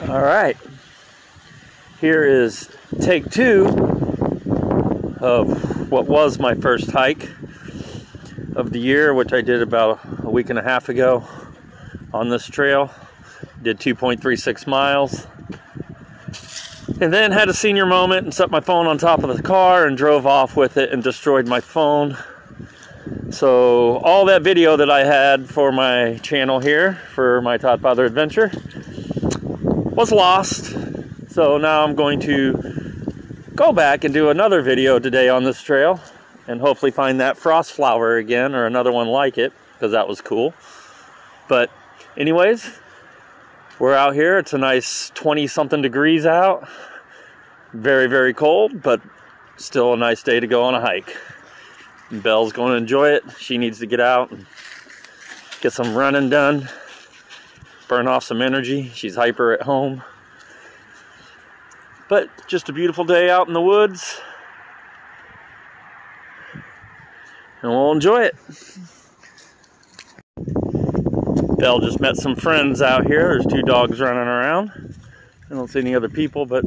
All right, here is take two of what was my first hike of the year, which I did about a week and a half ago on this trail. Did 2.36 miles and then had a senior moment and set my phone on top of the car and drove off with it and destroyed my phone. So all that video that I had for my channel here for my Todd Father adventure was lost. So now I'm going to go back and do another video today on this trail and hopefully find that frost flower again, or another one like it, because that was cool. But anyways, we're out here. It's a nice 20 something degrees out. Very, very cold, but still a nice day to go on a hike. And Belle's going to enjoy it. She needs to get out and get some running done, burn off some energy. She's hyper at home. But just a beautiful day out in the woods, and we'll enjoy it. Belle just met some friends out here. There's two dogs running around. I don't see any other people, but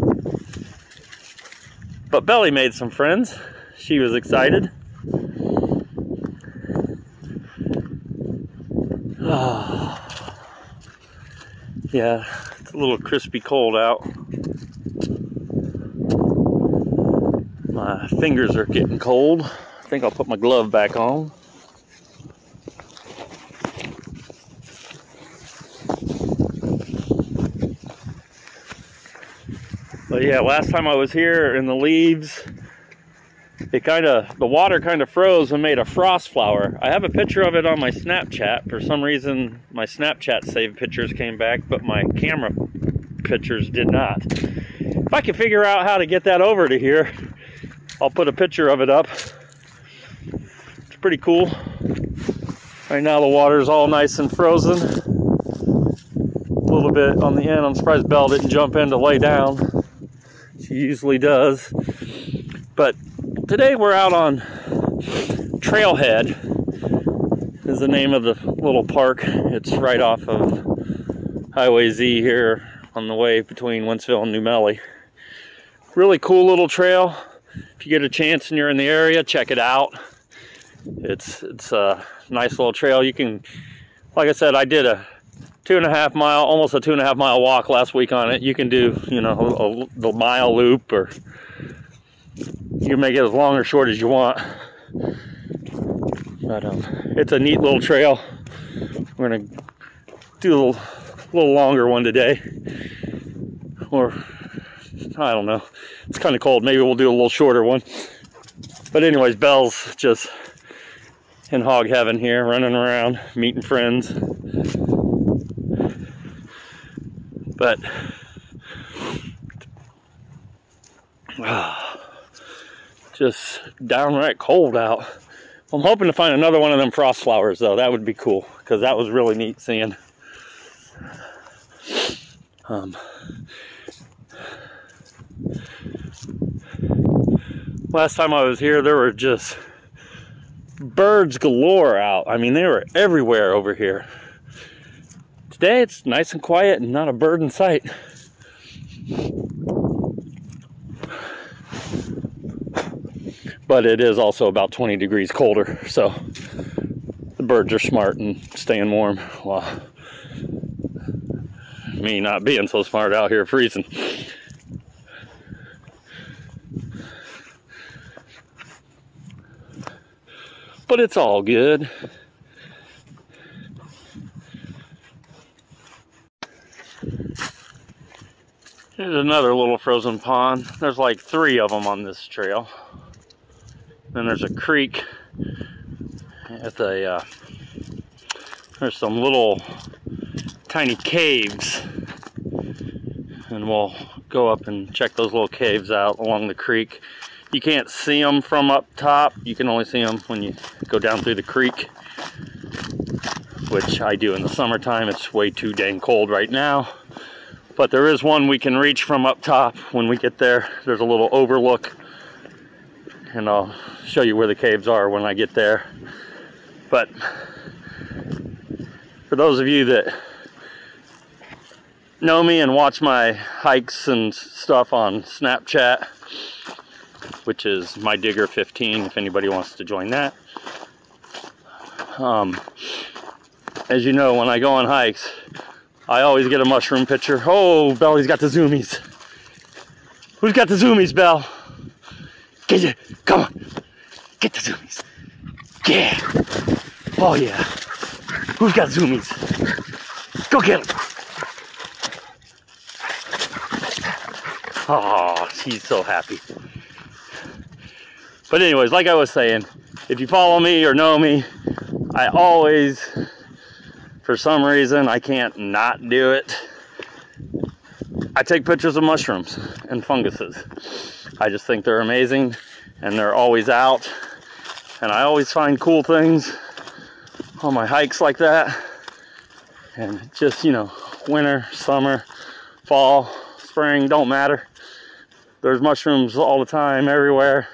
Belly made some friends. She was excited. Oh. Yeah, it's a little crispy cold out. My fingers are getting cold. I think I'll put my glove back on. But yeah, last time I was here in the leaves, the water kind of froze and made a frost flower. I have a picture of it on my Snapchat. For some reason, my Snapchat saved pictures came back, but my camera pictures did not. If I can figure out how to get that over to here, I'll put a picture of it up. It's pretty cool. Right now the water's all nice and frozen. A little bit on the end. I'm surprised Belle didn't jump in to lay down. She usually does. But today we're out on Trailhead is the name of the little park. It's right off of Highway Z here on the way between Wentzville and New Melly. Really cool little trail. If you get a chance and you're in the area, check it out. It's a nice little trail. You can, like I said, I did a 2.5 mile, almost a 2.5 mile walk last week on it. You can do, you know, the mile loop, or you can make it as long or short as you want. But it's a neat little trail. We're gonna do a little longer one today, or I don't know. It's kind of cold. Maybe we'll do a little shorter one. But anyways, Belle's just in hog heaven here, running around, meeting friends. But just downright cold out. I'm hoping to find another one of them frost flowers, though. That would be cool, because that was really neat seeing. Last time I was here, there were just birds galore out. I mean, they were everywhere over here. Today, it's nice and quiet and not a bird in sight. But it is also about 20 degrees colder, so the birds are smart and staying warm, while me not being so smart out here freezing. But it's all good. Here's another little frozen pond. There's like 3 of them on this trail. Then there's a creek at the, there's some little tiny caves. And we'll go up and check those little caves out along the creek. You can't see them from up top. You can only see them when you go down through the creek, which I do in the summertime. It's way too dang cold right now. But there is one we can reach from up top when we get there. There's a little overlook, and I'll show you where the caves are when I get there. But for those of you that know me and watch my hikes and stuff on Snapchat, which is my Digger 15 if anybody wants to join that. As you know, when I go on hikes, I always get a mushroom picture. Oh, Belly's got the zoomies. Who's got the zoomies, Belle? Get it. Come on. Get the zoomies. Yeah. Oh, yeah. Who's got zoomies? Go get them. Oh, she's so happy. But anyways, like I was saying, if you follow me or know me, I always, for some reason, I can't not do it. I take pictures of mushrooms and funguses. I just think they're amazing, and they're always out. And I always find cool things on my hikes like that. And just, you know, winter, summer, fall, spring, don't matter. There's mushrooms all the time, everywhere.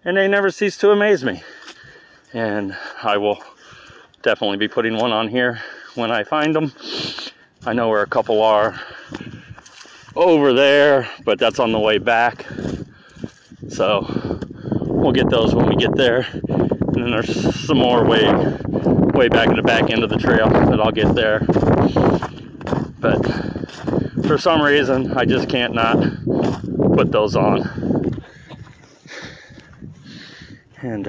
And they never cease to amaze me. And I will definitely be putting one on here when I find them. I know where a couple are over there, but that's on the way back. So we'll get those when we get there. And then there's some more way back in the back end of the trail that I'll get there. But for some reason, I just can't not put those on. And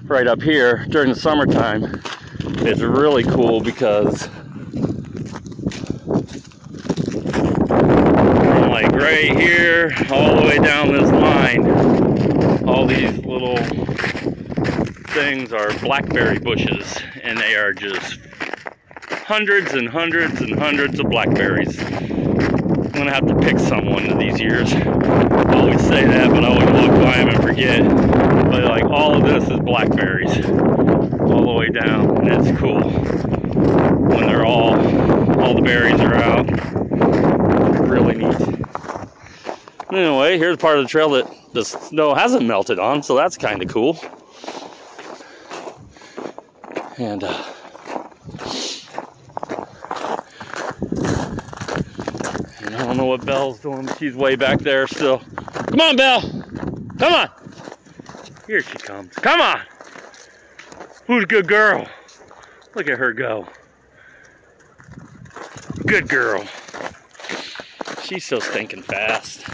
right up here during the summertime, it's really cool because from like right here all the way down this line, all these little things are blackberry bushes, and they are just hundreds and hundreds and hundreds of blackberries. I'm gonna have to pick some one of these years. I always say that, but I always walk by them and forget. But like all of this is blackberries all the way down, and it's cool when they're all the berries are out. Really neat. Anyway, here's part of the trail that the snow hasn't melted on, so that's kind of cool. And I don't know what Belle's doing. She's way back there still. Come on, Belle. Come on. Here she comes. Come on. Who's a good girl? Look at her go. Good girl. She's so stinking fast.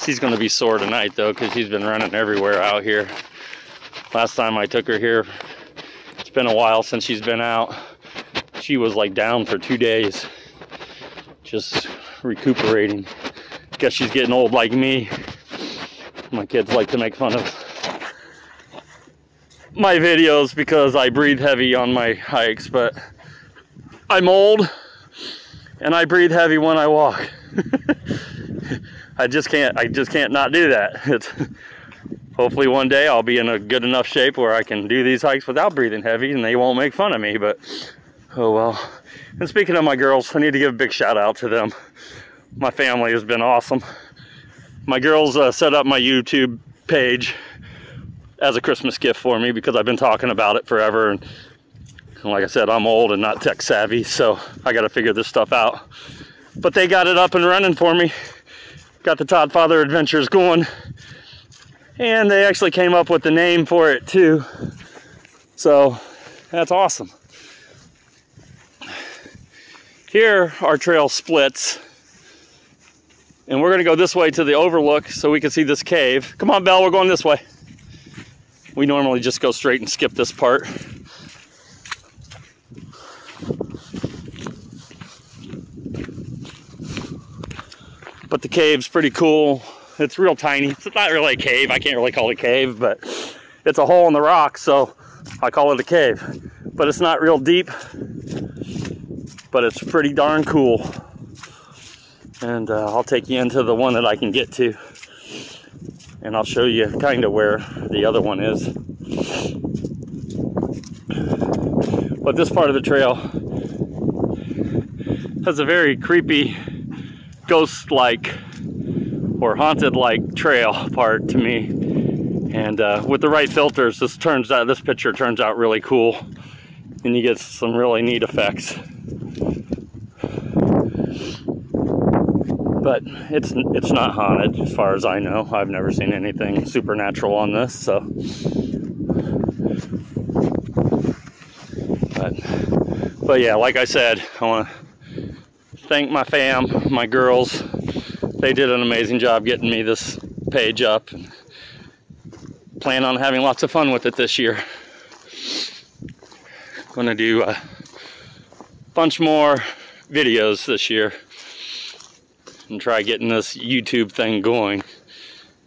She's going to be sore tonight, though, because she's been running everywhere out here. Last time I took her here, it's been a while since she's been out. She was like down for 2 days. Just recuperating. Guess she's getting old like me. My kids like to make fun of my videos because I breathe heavy on my hikes, but I'm old and I breathe heavy when I walk. I just can't not do that. Hopefully one day I'll be in a good enough shape where I can do these hikes without breathing heavy and they won't make fun of me, but oh well. And speaking of my girls, I need to give a big shout out to them. My family has been awesome. My girls set up my YouTube page as a Christmas gift for me because I've been talking about it forever. And like I said, I'm old and not tech savvy, so I got to figure this stuff out. But they got it up and running for me. Got the Todd Father Adventures going. And they actually came up with the name for it too. So that's awesome. Here our trail splits. And we're going to go this way to the overlook so we can see this cave. Come on, Belle, we're going this way. We normally just go straight and skip this part. But the cave's pretty cool. It's real tiny. It's not really a cave. I can't really call it a cave, but it's a hole in the rock, so I call it a cave. But it's not real deep, but it's pretty darn cool. And I'll take you into the one that I can get to. And I'll show you kind of where the other one is. But this part of the trail has a very creepy, ghost-like or haunted-like trail part to me. And with the right filters, this picture turns out really cool. and you get some really neat effects. But it's not haunted as far as I know. I've never seen anything supernatural on this, so. But yeah, like I said, I want to thank my fam, my girls. They did an amazing job getting me this page up. Plan on having lots of fun with it this year. Going to do a bunch more videos this year and try getting this YouTube thing going,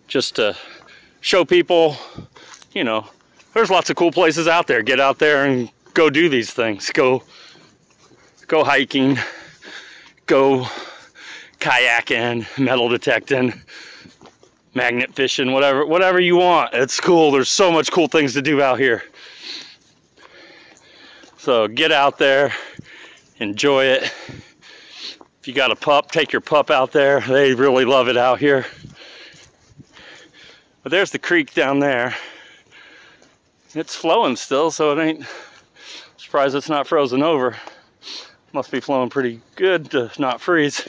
just to show people, you know, there's lots of cool places out there. Get out there and go do these things. Go hiking, go kayaking, metal detecting, magnet fishing, whatever you want. It's cool. There's so much cool things to do out here. So get out there, enjoy it. If you got a pup, take your pup out there. They really love it out here. But there's the creek down there. It's flowing still, so it ain't, surprised it's not frozen over. Must be flowing pretty good to not freeze.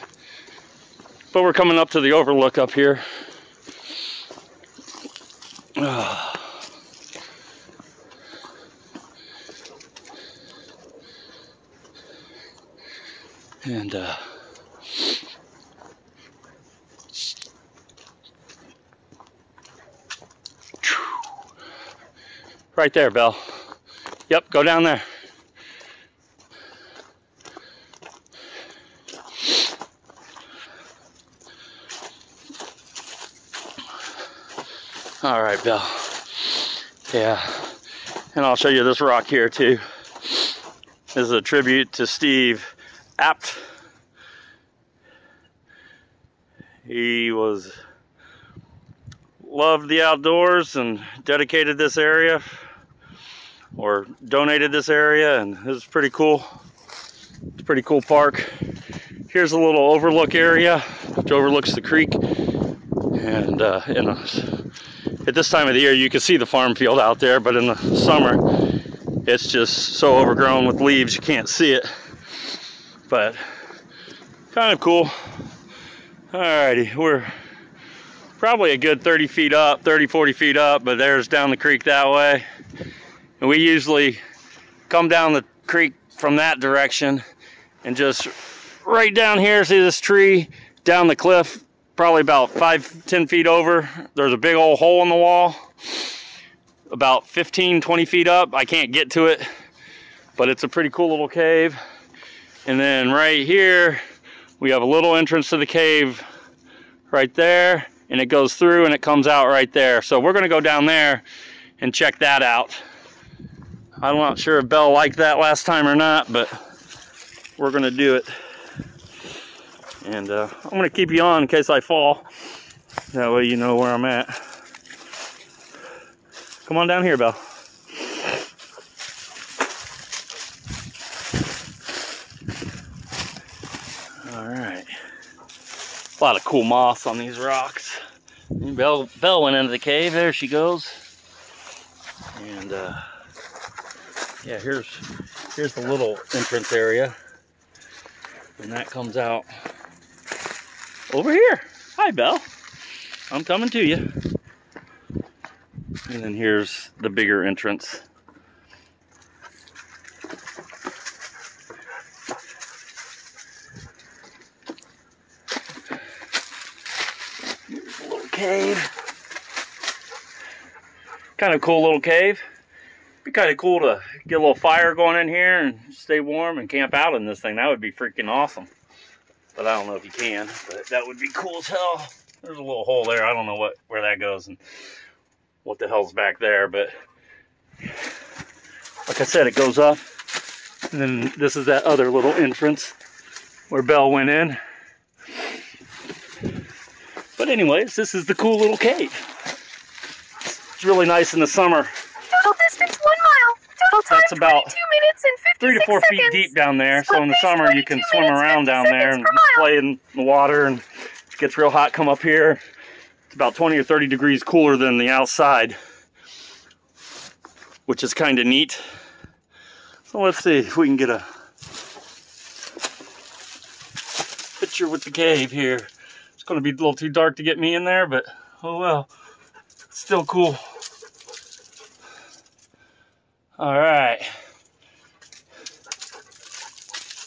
But we're coming up to the overlook up here. And right there, Belle. Yep, go down there. All right, Belle. Yeah, and I'll show you this rock here too. This is a tribute to Steve Apt. He loved the outdoors and dedicated this area, or donated this area, and this is pretty cool. It's a pretty cool park. Here's a little overlook area which overlooks the creek, and at this time of the year you can see the farm field out there, but in the summer it's just so overgrown with leaves you can't see it. But kind of cool. Alrighty, we're probably a good 30 feet up, 30, 40 feet up, but there's down the creek that way. And we usually come down the creek from that direction and just right down here, see this tree down the cliff, probably about 5-10 feet over. There's a big old hole in the wall, about 15-20 feet up. I can't get to it, but it's a pretty cool little cave. And then right here, we have a little entrance to the cave right there, and it goes through and it comes out right there. So we're gonna go down there and check that out. I'm not sure if Belle liked that last time or not, but we're gonna do it. And I'm gonna keep you on in case I fall. That way you know where I'm at. Come on down here, Belle. All right. A lot of cool moss on these rocks. And Belle went into the cave. There she goes. And yeah, here's the little entrance area, and that comes out over here. Hi, Belle. I'm coming to you. And then here's the bigger entrance. Here's a little cave. Kind of cool little cave. Be kind of cool to get a little fire going in here and stay warm and camp out in this thing. That would be freaking awesome. But I don't know if you can, but that would be cool as hell. There's a little hole there. I don't know where that goes and what the hell's back there, but like I said, it goes up. And then this is that other little entrance where Belle went in. But anyways, this is the cool little cave. It's really nice in the summer. Total distance 1 mile. Total time That's about 22 minutes and 56 3 to 4 feet seconds. deep down there. So in the summer you can swim around down there and play in the water, and it gets real hot. Come up here. It's about 20 or 30 degrees cooler than the outside, which is kind of neat. So let's see if we can get a picture with the cave here. It's going to be a little too dark to get me in there, but oh well. It's still cool. All right.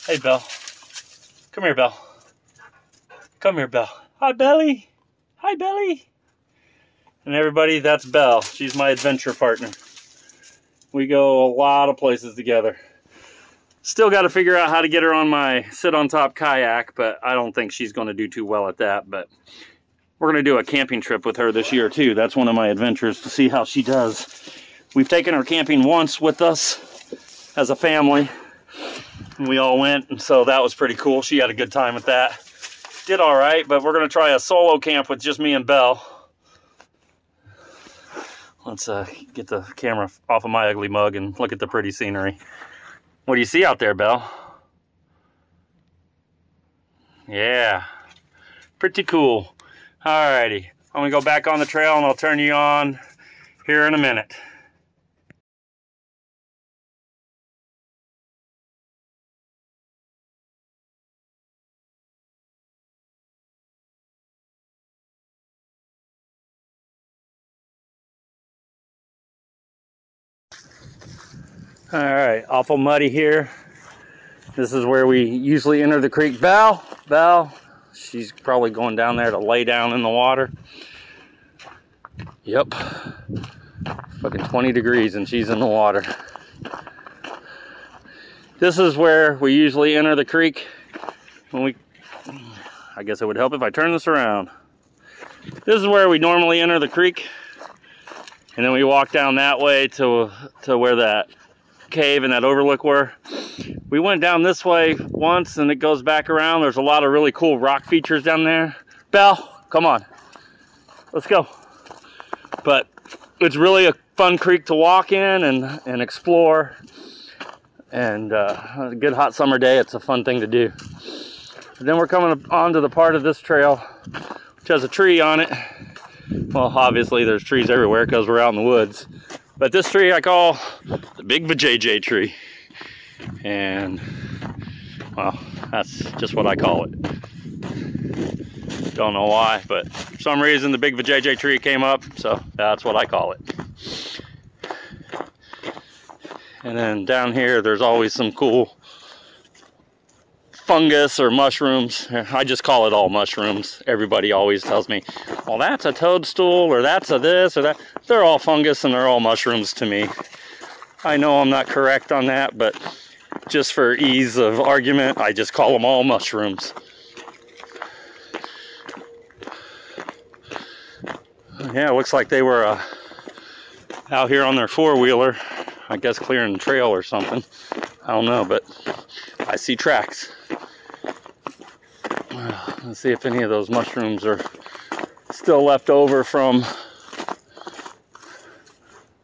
Hey, Belle. Come here, Belle. Come here, Belle. Hi, Belly. Hi, Belly. And everybody, that's Belle. She's my adventure partner. We go a lot of places together. Still got to figure out how to get her on my sit-on-top kayak, but I don't think she's going to do too well at that. But we're going to do a camping trip with her this year, too. That's one of my adventures, to see how she does. We've taken her camping once with us as a family. And we all went, and so that was pretty cool. She had a good time with that. Did all right, but we're going to try a solo camp with just me and Belle. Let's get the camera off of my ugly mug and look at the pretty scenery. What do you see out there, Belle? Yeah, pretty cool. Alrighty, I'm gonna go back on the trail and I'll turn you on here in a minute. All right, awful muddy here. This is where we usually enter the creek. Belle, she's probably going down there to lay down in the water. Yep, fucking 20 degrees and she's in the water. This is where we usually enter the creek when I guess it would help if I turn this around. This is where we normally enter the creek, and then we walk down that way to where that cave and that overlook were. We went down this way once and it goes back around. There's a lot of really cool rock features down there. Belle, come on, let's go. But it's really a fun creek to walk in and explore, and a good hot summer day, it's a fun thing to do. And then we're coming on to the part of this trail which has a tree on it. Well, obviously there's trees everywhere because we're out in the woods. But this tree I call the big vajayjay tree. And, well, that's just what I call it. Don't know why, but for some reason the big vajayjay tree came up, so that's what I call it. And then down here there's always some cool fungus or mushrooms. I just call it all mushrooms. Everybody always tells me, well, that's a toadstool, or that's a this or that. They're all fungus and they're all mushrooms to me. I know I'm not correct on that, but just for ease of argument, I just call them all mushrooms. Yeah, it looks like they were out here on their four-wheeler, I guess clearing the trail or something. I don't know, but I see tracks. Let's see if any of those mushrooms are still left over from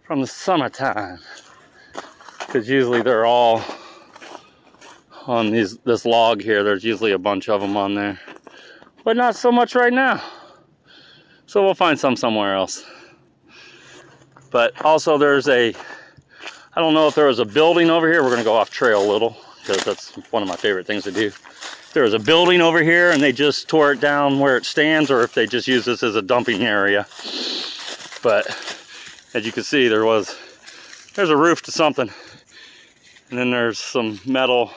the summertime, because usually they're all on this log here. There's usually a bunch of them on there, but not so much right now, so we'll find some somewhere else. But also there's I don't know if there was a building over here. We're gonna go off trail a little because that's one of my favorite things to do. There was a building over here and they just tore it down where it stands, or if they just use this as a dumping area. But as you can see, there's a roof to something, and then there's some metal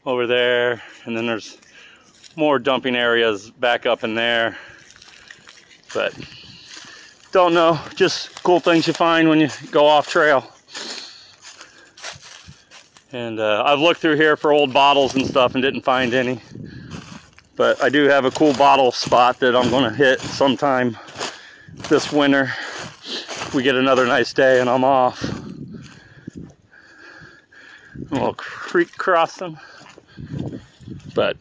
over there, and then there's more dumping areas back up in there. But don't know, just cool things you find when you go off trail. And I've looked through here for old bottles and stuff and didn't find any. But I do have a cool bottle spot that I'm gonna hit sometime this winter. We get another nice day and I'm off. A little creek crossing. But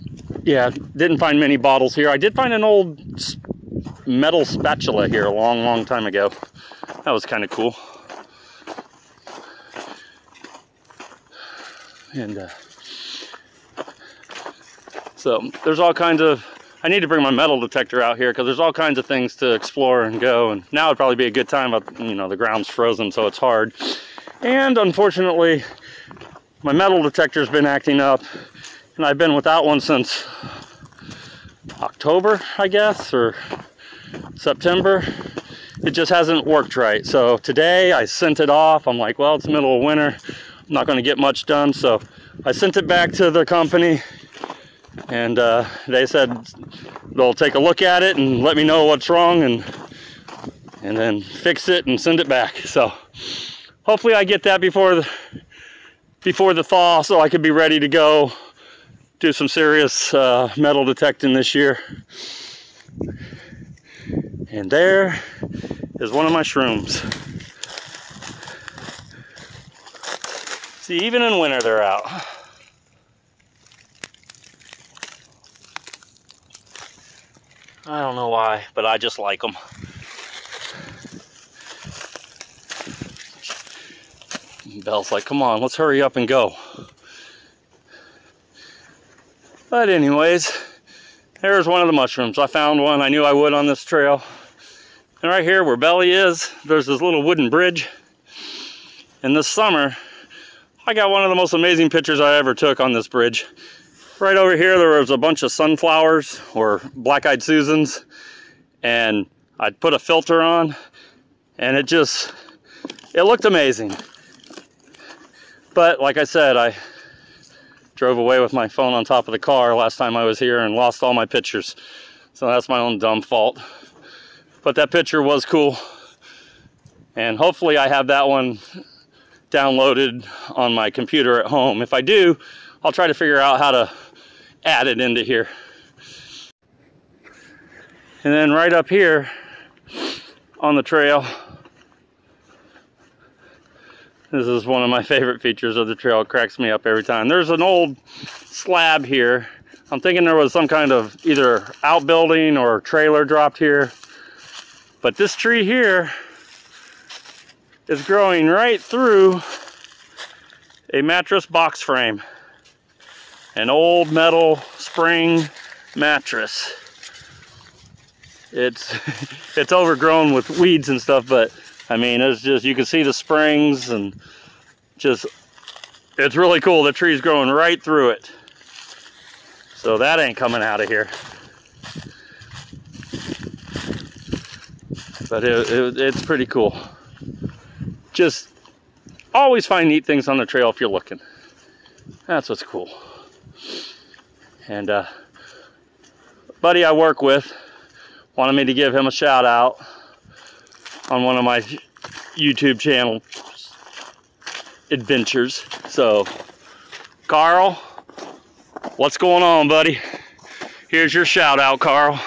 yeah, didn't find many bottles here. I did find an old metal spatula here a long time ago. That was kind of cool. And so there's all kinds of, I need to bring my metal detector out here because there's all kinds of things to explore and go, and now would probably be a good time, but you know, the ground's frozen, so it's hard. And unfortunately, my metal detector's been acting up, and I've been without one since October, I guess, or September. It just hasn't worked right. So today I sent it off. I'm like, well, it's the middle of winter. I'm not going to get much done. So I sent it back to the company, and they said they'll take a look at it and let me know what's wrong, and then fix it and send it back. So hopefully I get that before the thaw, so I could be ready to go do some serious metal detecting this year. And there is one of my shrooms. See, even in winter they're out. I don't know why, but I just like them. Belle's like, come on, let's hurry up and go. But anyways, there's one of the mushrooms. I found one. I knew I would on this trail. And right here where Belly is, there's this little wooden bridge. And this summer, I got one of the most amazing pictures I ever took on this bridge. Right over here, there was a bunch of sunflowers, or black-eyed Susans. And I'd put a filter on, and it looked amazing. But like I said, I drove away with my phone on top of the car last time I was here and lost all my pictures. So that's my own dumb fault. But that picture was cool. And hopefully I have that one downloaded on my computer at home. If I do, I'll try to figure out how to add it into here. And then right up here on the trail, this is one of my favorite features of the trail. It cracks me up every time. There's an old slab here. I'm thinking there was some kind of either outbuilding or trailer dropped here. But this tree here is growing right through a mattress box frame. An old metal spring mattress. It's overgrown with weeds and stuff, but I mean, it's just, you can see the springs, and just, it's really cool. The tree's growing right through it. So that ain't coming out of here. But it's pretty cool. Just always find neat things on the trail if you're looking. That's what's cool. And buddy I work with wanted me to give him a shout out on one of my YouTube channel adventures. So, Carl, what's going on, buddy? Here's your shout out, Carl.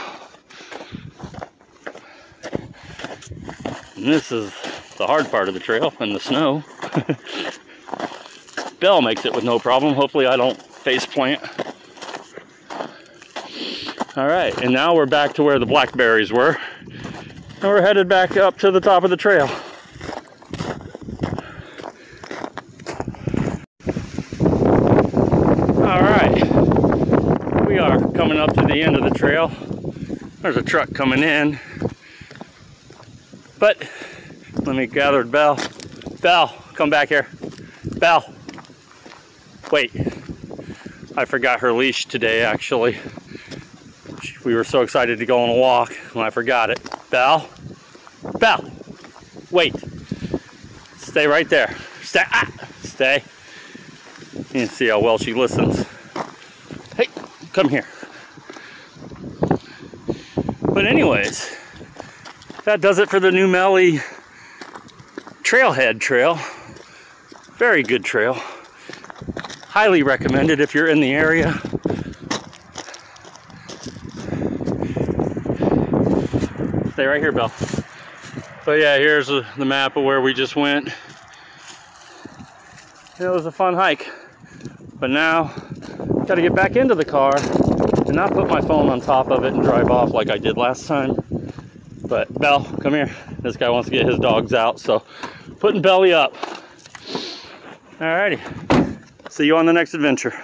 And this is the hard part of the trail, and the snow. Belle makes it with no problem. Hopefully I don't face plant. All right, and now we're back to where the blackberries were. And we're headed back up to the top of the trail. All right, we are coming up to the end of the trail. There's a truck coming in. But let me gather Belle. Belle, come back here. Belle, wait. I forgot her leash today, actually. We were so excited to go on a walk, and I forgot it. Belle, Belle, wait. Stay right there. Stay. Stay. You can see how well she listens. Hey, come here. But anyways, that does it for the New Melly Trailhead Trail. Very good trail. Highly recommended if you're in the area. Stay right here, Belle. So yeah, here's the map of where we just went. It was a fun hike. But now, got to get back into the car and not put my phone on top of it and drive off like I did last time. But Belle, come here. This guy wants to get his dogs out, so putting Belly up. Alrighty. See you on the next adventure.